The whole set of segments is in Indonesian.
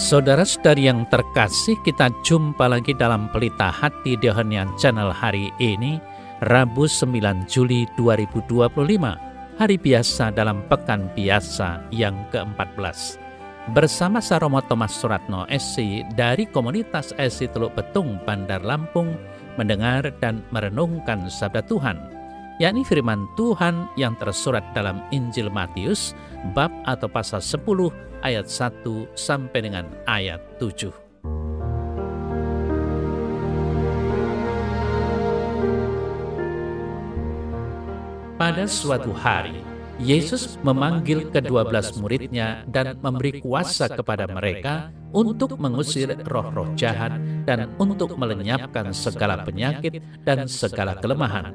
Saudara-saudari yang terkasih, kita jumpa lagi dalam Pelita Hati di Honian Channel hari ini, Rabu 9 Juli 2025, hari biasa dalam pekan biasa yang ke-14. Bersama Saromo Thomas Suratno SC dari komunitas SC Teluk Betung, Bandar Lampung, mendengar dan merenungkan sabda Tuhan, yakni firman Tuhan yang tersurat dalam Injil Matius, bab atau pasal 10, ayat 1 sampai dengan ayat 7. Pada suatu hari, Yesus memanggil ke-12 muridnya dan memberi kuasa kepada mereka untuk mengusir roh-roh jahat dan untuk melenyapkan segala penyakit dan segala kelemahan.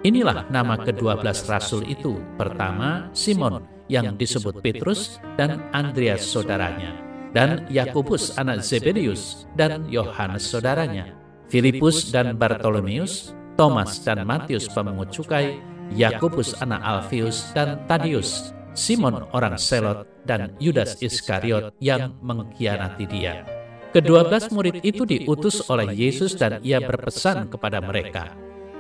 Inilah nama ke-12 rasul itu. Pertama, Simon yang disebut Petrus dan Andreas saudaranya, dan Yakobus anak Zebedius dan Yohanes saudaranya, Filipus dan Bartolomeus, Thomas dan Matius pemungut cukai, Yakobus anak Alfius dan Tadius, Simon orang Selot, dan Yudas Iskariot yang mengkhianati dia. Ke-12 murid itu diutus oleh Yesus dan ia berpesan kepada mereka,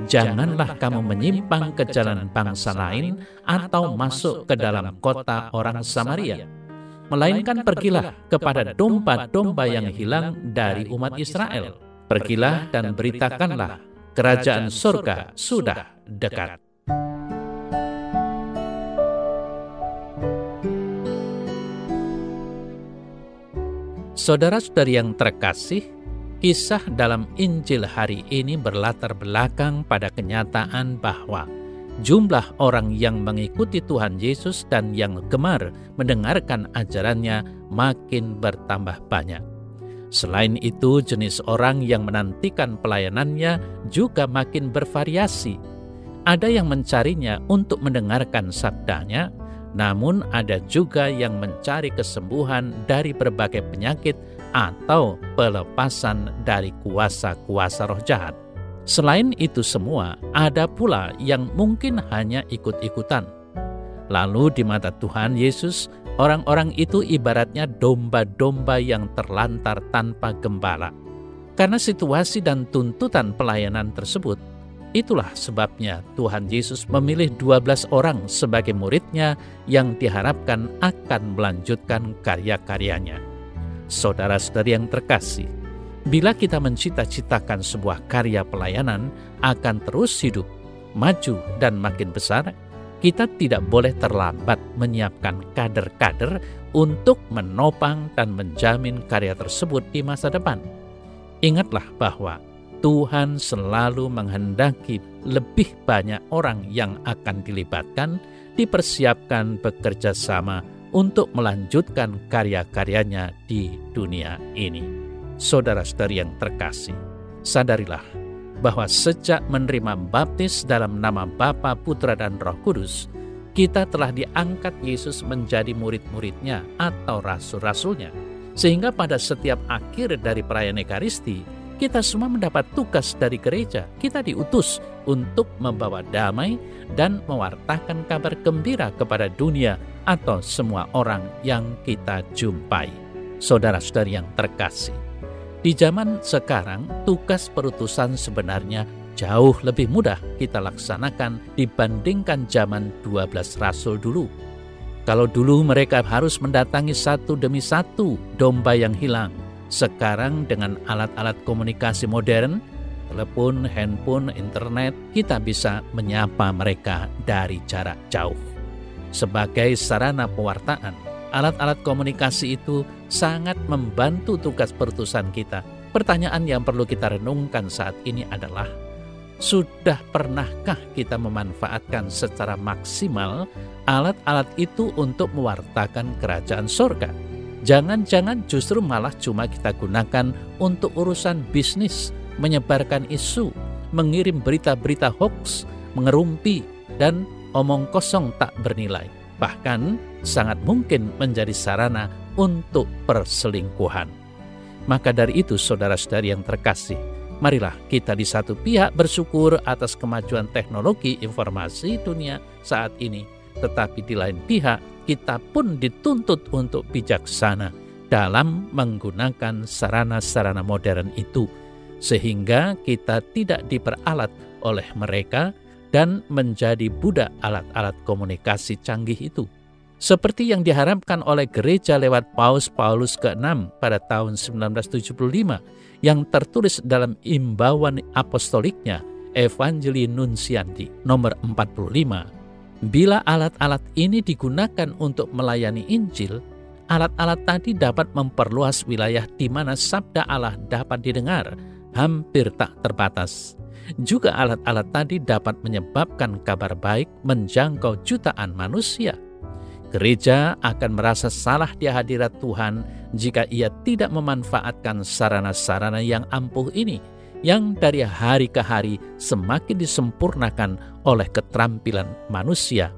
"Janganlah kamu menyimpang ke jalan bangsa lain atau masuk ke dalam kota orang Samaria, melainkan pergilah kepada domba-domba yang hilang dari umat Israel. Pergilah dan beritakanlah, kerajaan surga sudah dekat." Saudara-saudari yang terkasih, kisah dalam Injil hari ini berlatar belakang pada kenyataan bahwa jumlah orang yang mengikuti Tuhan Yesus dan yang gemar mendengarkan ajarannya makin bertambah banyak. Selain itu, jenis orang yang menantikan pelayanannya juga makin bervariasi. Ada yang mencarinya untuk mendengarkan sabdanya, namun ada juga yang mencari kesembuhan dari berbagai penyakit atau pelepasan dari kuasa-kuasa roh jahat. Selain itu semua, ada pula yang mungkin hanya ikut-ikutan. Lalu di mata Tuhan Yesus, orang-orang itu ibaratnya domba-domba yang terlantar tanpa gembala. Karena situasi dan tuntutan pelayanan tersebut, itulah sebabnya Tuhan Yesus memilih 12 orang sebagai murid-Nya yang diharapkan akan melanjutkan karya-karyanya. Saudara-saudari yang terkasih, bila kita mencita-citakan sebuah karya pelayanan akan terus hidup, maju, dan makin besar, kita tidak boleh terlambat menyiapkan kader-kader untuk menopang dan menjamin karya tersebut di masa depan. Ingatlah bahwa Tuhan selalu menghendaki lebih banyak orang yang akan dilibatkan, dipersiapkan bekerja sama untuk melanjutkan karya-karyanya di dunia ini. Saudara-saudari yang terkasih, sadarilah bahwa sejak menerima baptis dalam nama Bapa, Putra, dan Roh Kudus, kita telah diangkat Yesus menjadi murid-muridnya atau rasul-rasulnya. Sehingga pada setiap akhir dari perayaan Ekaristi, kita semua mendapat tugas dari gereja. Kita diutus untuk membawa damai dan mewartakan kabar gembira kepada dunia atau semua orang yang kita jumpai. Saudara-saudari yang terkasih, di zaman sekarang tugas perutusan sebenarnya jauh lebih mudah kita laksanakan dibandingkan zaman 12 rasul dulu. Kalau dulu mereka harus mendatangi satu demi satu domba yang hilang, sekarang dengan alat-alat komunikasi modern, telepon, handphone, internet, kita bisa menyapa mereka dari jarak jauh. Sebagai sarana pewartaan, alat-alat komunikasi itu sangat membantu tugas perutusan kita. Pertanyaan yang perlu kita renungkan saat ini adalah, sudah pernahkah kita memanfaatkan secara maksimal alat-alat itu untuk mewartakan kerajaan surga? Jangan-jangan justru malah cuma kita gunakan untuk urusan bisnis, menyebarkan isu, mengirim berita-berita hoax, mengerumpi, dan omong kosong tak bernilai. Bahkan sangat mungkin menjadi sarana untuk perselingkuhan. Maka dari itu, saudara-saudari yang terkasih, marilah kita di satu pihak bersyukur atas kemajuan teknologi informasi dunia saat ini, tetapi di lain pihak kita pun dituntut untuk bijaksana dalam menggunakan sarana-sarana modern itu, sehingga kita tidak diperalat oleh mereka dan menjadi budak alat-alat komunikasi canggih itu. Seperti yang diharapkan oleh gereja lewat Paus ke-6 pada tahun 1975 yang tertulis dalam imbauan apostoliknya Evangelii Nuntiandi nomor 45. Bila alat-alat ini digunakan untuk melayani Injil, alat-alat tadi dapat memperluas wilayah di mana sabda Allah dapat didengar, hampir tak terbatas. Juga alat-alat tadi dapat menyebabkan kabar baik menjangkau jutaan manusia. Gereja akan merasa salah di hadirat Tuhan jika ia tidak memanfaatkan sarana-sarana yang ampuh ini, yang dari hari ke hari semakin disempurnakan oleh keterampilan manusia.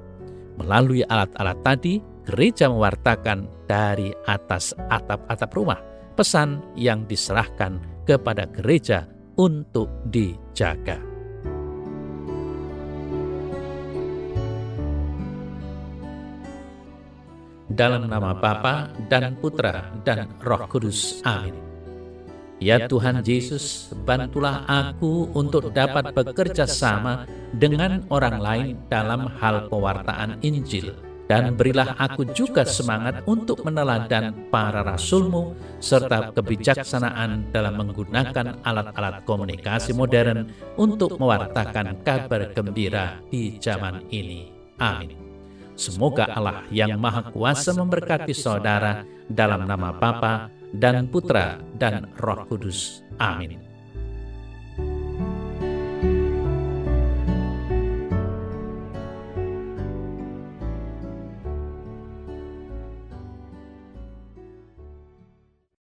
Melalui alat-alat tadi, gereja mewartakan dari atas atap-atap rumah pesan yang diserahkan kepada gereja untuk dijaga. Dalam nama Bapa dan Putra dan Roh Kudus. Amin. Ya Tuhan Yesus, bantulah aku untuk dapat bekerja sama dengan orang lain dalam hal pewartaan Injil, dan berilah aku juga semangat untuk meneladan para rasul-Mu serta kebijaksanaan dalam menggunakan alat-alat komunikasi modern untuk mewartakan kabar gembira di zaman ini. Amin. Semoga Allah yang Maha Kuasa memberkati saudara dalam nama Bapa dan Putra dan Roh Kudus. Amin.